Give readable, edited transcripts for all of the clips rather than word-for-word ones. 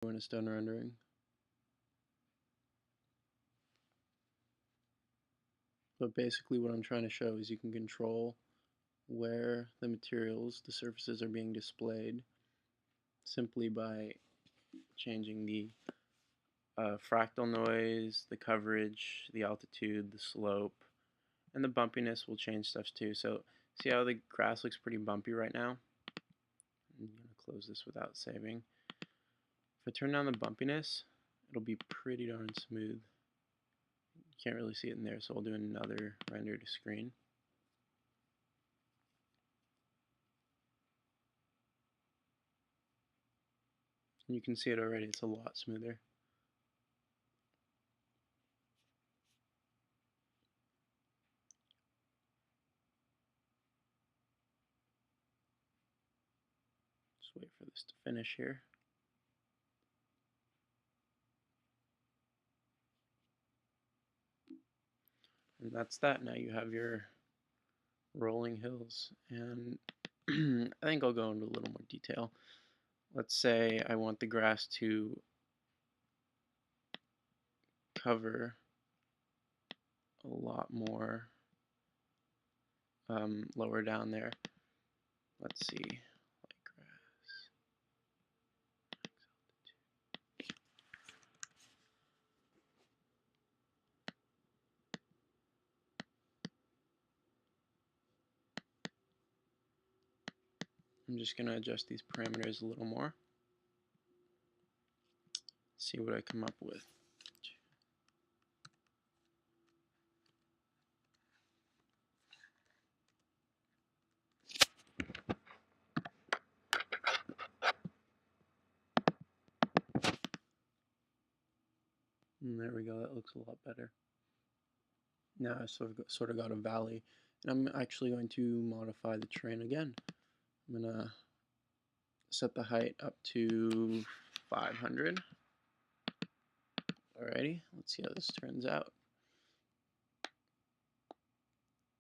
when it's done rendering. But basically what I'm trying to show is you can control where the materials, the surfaces are being displayed simply by changing the fractal noise, the coverage, the altitude, the slope, and the bumpiness will change stuff too. So see how the grass looks pretty bumpy right now? I'm going to close this without saving. If I turn down the bumpiness, it'll be pretty darn smooth. You can't really see it in there, so I'll do another render to screen. And you can see it already, it's a lot smoother. Just wait for this to finish here. And that's that. Now you have your rolling hills. And I think I'll go into a little more detail. Let's say I want the grass to cover a lot more lower down there. Let's see, like grass. I'm just going to adjust these parameters a little more. See what I come up with. And there we go, that looks a lot better. Now I sort of got a valley, and I'm actually going to modify the terrain again. I'm going to set the height up to 500. Alrighty, let's see how this turns out.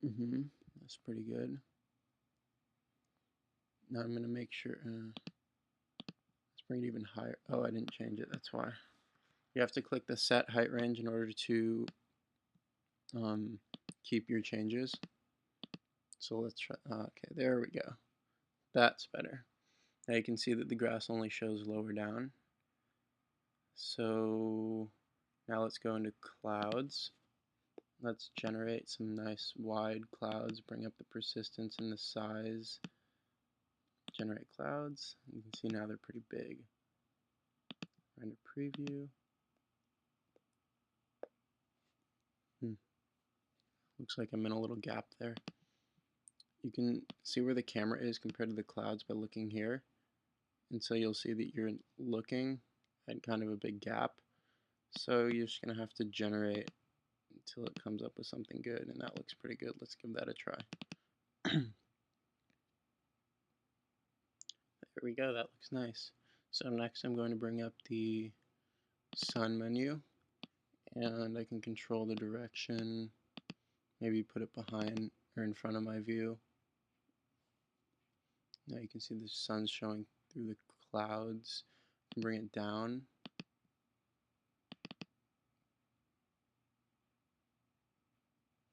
That's pretty good. Now I'm going to make sure, let's bring it even higher. Oh, I didn't change it, that's why. You have to click the set height range in order to keep your changes. So let's try, okay, there we go. That's better. Now you can see that the grass only shows lower down. So now let's go into clouds. Let's generate some nice wide clouds, bring up the persistence and the size. Generate clouds. You can see now they're pretty big. Render preview. Looks like I'm in a little gap there. You can see where the camera is compared to the clouds by looking here. And so you'll see that you're looking at kind of a big gap. So you're just going to have to generate until it comes up with something good, and that looks pretty good. Let's give that a try. There we go, that looks nice. So next I'm going to bring up the sun menu, and I can control the direction, maybe put it behind or in front of my view. Now you can see the sun's showing through the clouds. Bring it down.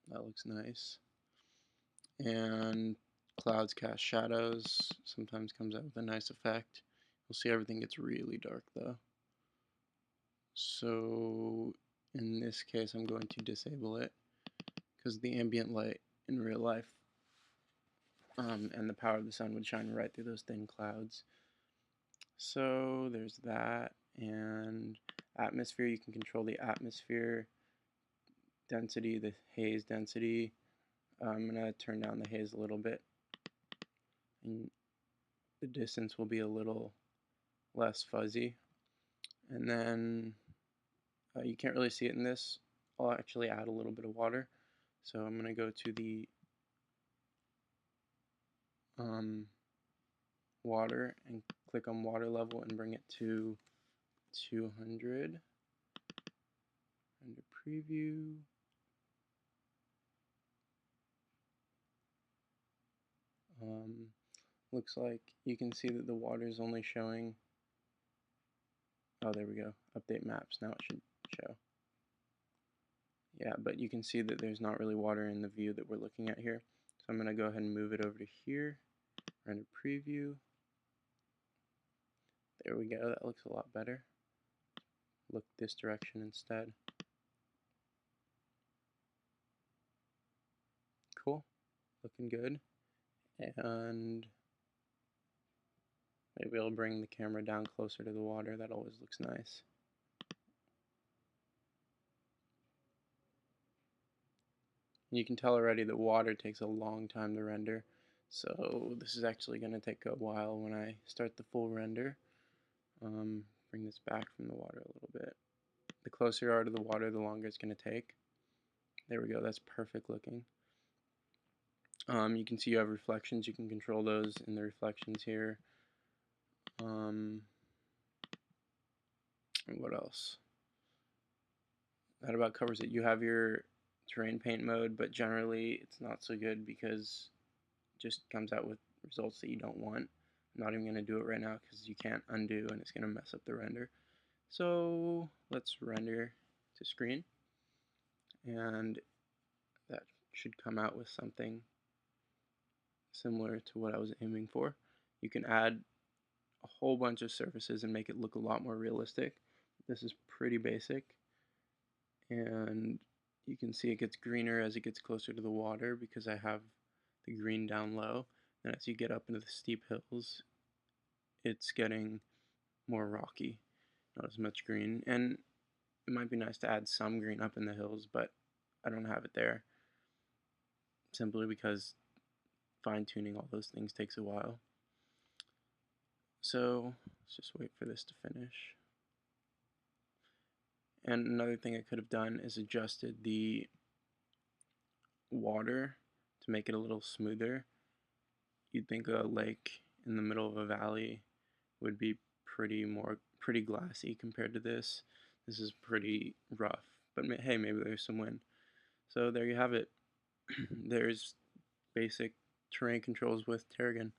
That looks nice. And clouds cast shadows, sometimes comes out with a nice effect. You'll see everything gets really dark though. So in this case I'm going to disable it because the ambient light in real life and the power of the sun would shine right through those thin clouds. So there's that. And atmosphere, you can control the atmosphere density, the haze density. I'm going to turn down the haze a little bit, and the distance will be a little less fuzzy. And then you can't really see it in this. I'll actually add a little bit of water. So I'm going to go to the water and click on water level and bring it to 200. Under preview. Looks like you can see that the water is only showing Oh, there we go. Update maps. Now it should show. Yeah, but you can see that there's not really water in the view that we're looking at here. So I'm going to go ahead and move it over to here. Render preview. There we go. That looks a lot better. Look this direction instead. Cool. Looking good. And maybe I'll bring the camera down closer to the water. That always looks nice. You can tell already that water takes a long time to render. So this is actually going to take a while when I start the full render. Bring this back from the water a little bit. The closer you are to the water, the longer it's going to take. There we go. That's perfect looking. You can see you have reflections. You can control those in the reflections here. What else? That about covers it. You have your terrain paint mode, but generally it's not so good because it just comes out with results that you don't want. I'm not even going to do it right now because you can't undo and it's going to mess up the render. So let's render to screen, and that should come out with something similar to what I was aiming for. You can add a whole bunch of surfaces and make it look a lot more realistic. This is pretty basic, and you can see it gets greener as it gets closer to the water because I have the green down low, and as you get up into the steep hills it's getting more rocky, not as much green. And it might be nice to add some green up in the hills, but I don't have it there simply because fine-tuning all those things takes a while. So let's just wait for this to finish. And another thing I could have done is adjusted the water to make it a little smoother. You'd think a lake in the middle of a valley would be pretty glassy compared to this. This is pretty rough, but hey, maybe there's some wind. So there you have it. There's basic terrain controls with Terragen.